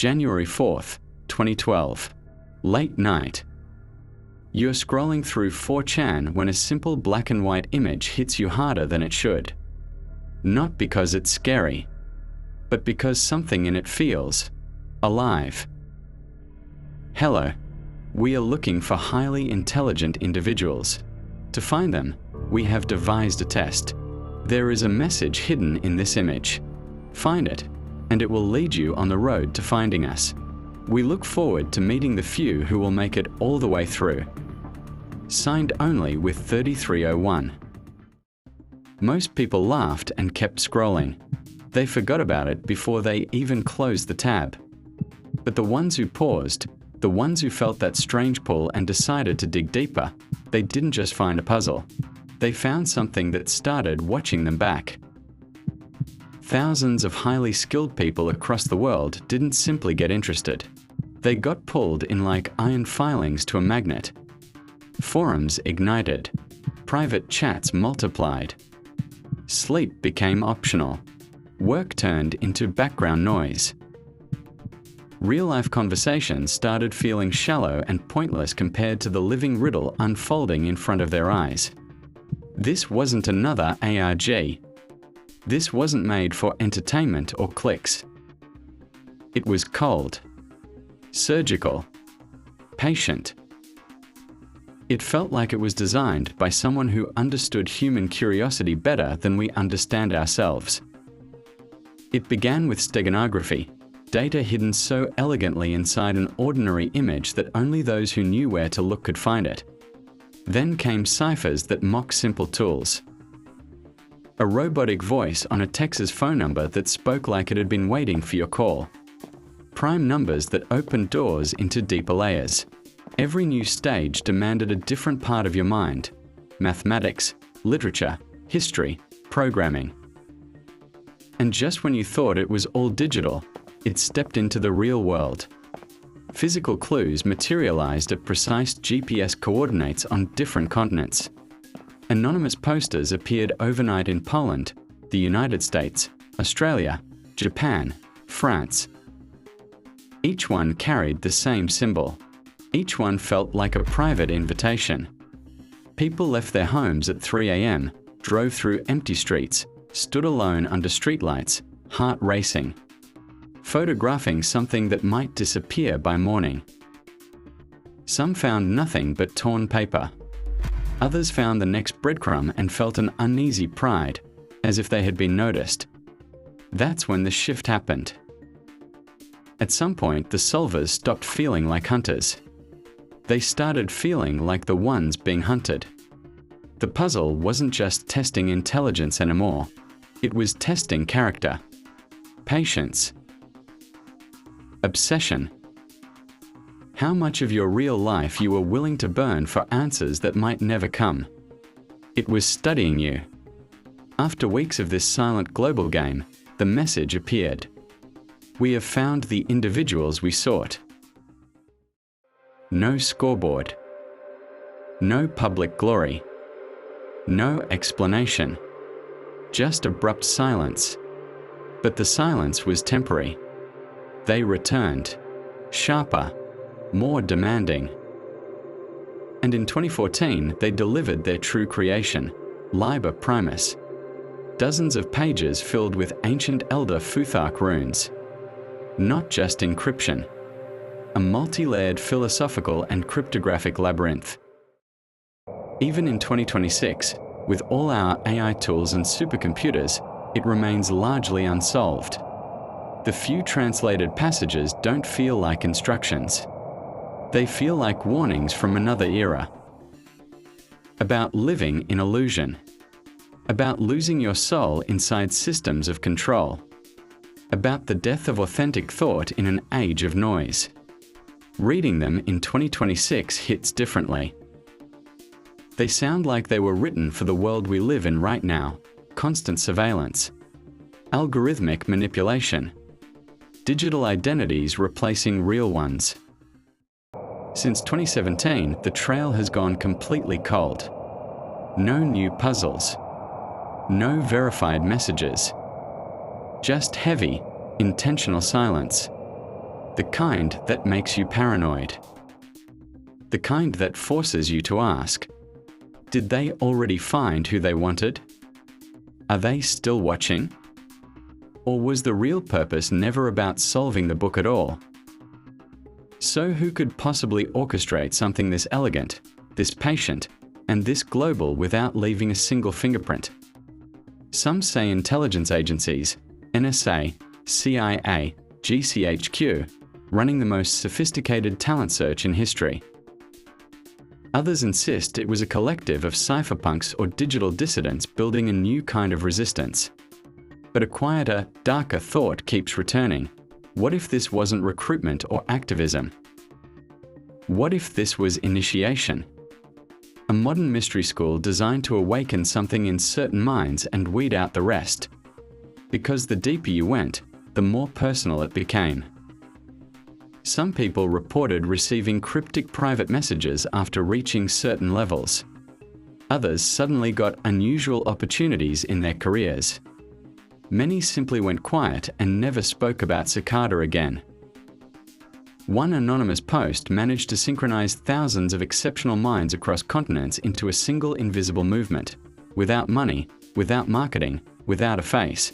January 4th, 2012. Late night. You're scrolling through 4chan when a simple black and white image hits you harder than it should. Not because it's scary, but because something in it feels alive. Hello. We are looking for highly intelligent individuals. To find them, we have devised a test. There is a message hidden in this image. Find it, and it will lead you on the road to finding us. We look forward to meeting the few who will make it all the way through. Signed only with 3301. Most people laughed and kept scrolling. They forgot about it before they even closed the tab. But the ones who paused, the ones who felt that strange pull and decided to dig deeper, they didn't just find a puzzle. They found something that started watching them back. Thousands of highly skilled people across the world didn't simply get interested. They got pulled in like iron filings to a magnet. Forums ignited. Private chats multiplied. Sleep became optional. Work turned into background noise. Real-life conversations started feeling shallow and pointless compared to the living riddle unfolding in front of their eyes. This wasn't another ARG. This wasn't made for entertainment or clicks. It was cold, surgical, patient. It felt like it was designed by someone who understood human curiosity better than we understand ourselves. It began with steganography, data hidden so elegantly inside an ordinary image that only those who knew where to look could find it. Then came ciphers that mock simple tools. A robotic voice on a Texas phone number that spoke like it had been waiting for your call. Prime numbers that opened doors into deeper layers. Every new stage demanded a different part of your mind: mathematics, literature, history, programming. And just when you thought it was all digital, it stepped into the real world. Physical clues materialized at precise GPS coordinates on different continents. Anonymous posters appeared overnight in Poland, the United States, Australia, Japan, France. Each one carried the same symbol. Each one felt like a private invitation. People left their homes at 3 a.m., drove through empty streets, stood alone under streetlights, heart racing, photographing something that might disappear by morning. Some found nothing but torn paper. Others found the next breadcrumb and felt an uneasy pride, as if they had been noticed. That's when the shift happened. At some point, the solvers stopped feeling like hunters. They started feeling like the ones being hunted. The puzzle wasn't just testing intelligence anymore. It was testing character, patience, obsession. How much of your real life you were willing to burn for answers that might never come. It was studying you. After weeks of this silent global game, the message appeared. We have found the individuals we sought. No scoreboard. No public glory. No explanation. Just abrupt silence. But the silence was temporary. They returned, sharper, more demanding. And in 2014, they delivered their true creation, Liber Primus. Dozens of pages filled with ancient Elder Futhark runes. Not just encryption. A multi-layered philosophical and cryptographic labyrinth. Even in 2026, with all our AI tools and supercomputers, it remains largely unsolved. The few translated passages don't feel like instructions. They feel like warnings from another era. About living in illusion. About losing your soul inside systems of control. About the death of authentic thought in an age of noise. Reading them in 2026 hits differently. They sound like they were written for the world we live in right now. Constant surveillance. Algorithmic manipulation. Digital identities replacing real ones. Since 2017, the trail has gone completely cold. No new puzzles. No verified messages. Just heavy, intentional silence. The kind that makes you paranoid. The kind that forces you to ask, did they already find who they wanted? Are they still watching? Or was the real purpose never about solving the book at all? So who could possibly orchestrate something this elegant, this patient, and this global without leaving a single fingerprint? Some say intelligence agencies, NSA, CIA, GCHQ, running the most sophisticated talent search in history. Others insist it was a collective of cypherpunks or digital dissidents building a new kind of resistance. But a quieter, darker thought keeps returning. What if this wasn't recruitment or activism? What if this was initiation? A modern mystery school designed to awaken something in certain minds and weed out the rest. Because the deeper you went, the more personal it became. Some people reported receiving cryptic private messages after reaching certain levels. Others suddenly got unusual opportunities in their careers. Many simply went quiet and never spoke about Cicada again. One anonymous post managed to synchronize thousands of exceptional minds across continents into a single invisible movement, without money, without marketing, without a face.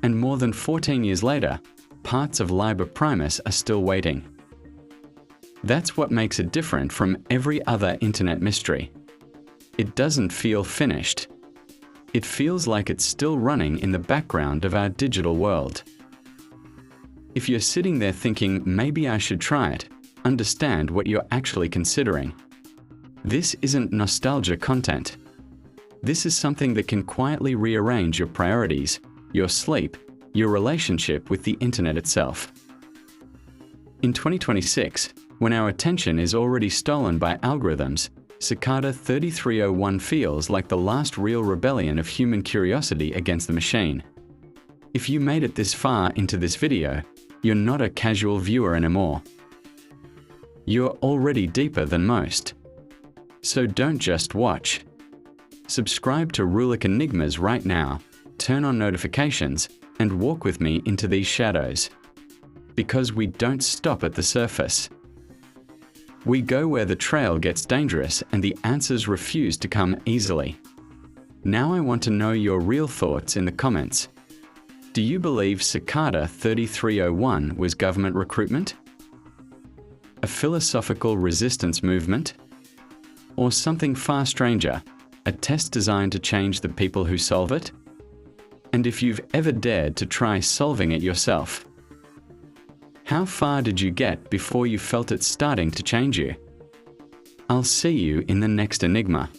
And more than 14 years later, parts of Liber Primus are still waiting. That's what makes it different from every other internet mystery. It doesn't feel finished. It feels like it's still running in the background of our digital world. If you're sitting there thinking, maybe I should try it, understand what you're actually considering. This isn't nostalgia content. This is something that can quietly rearrange your priorities, your sleep, your relationship with the internet itself. In 2026, when our attention is already stolen by algorithms, Cicada 3301 feels like the last real rebellion of human curiosity against the machine. If you made it this far into this video, you're not a casual viewer anymore. You're already deeper than most. So don't just watch. Subscribe to Rulik Enigmas right now, turn on notifications, and walk with me into these shadows. Because we don't stop at the surface. We go where the trail gets dangerous and the answers refuse to come easily. Now I want to know your real thoughts in the comments. Do you believe Cicada 3301 was government recruitment? A philosophical resistance movement? Or something far stranger, a test designed to change the people who solve it? And if you've ever dared to try solving it yourself, how far did you get before you felt it starting to change you? I'll see you in the next Enigma.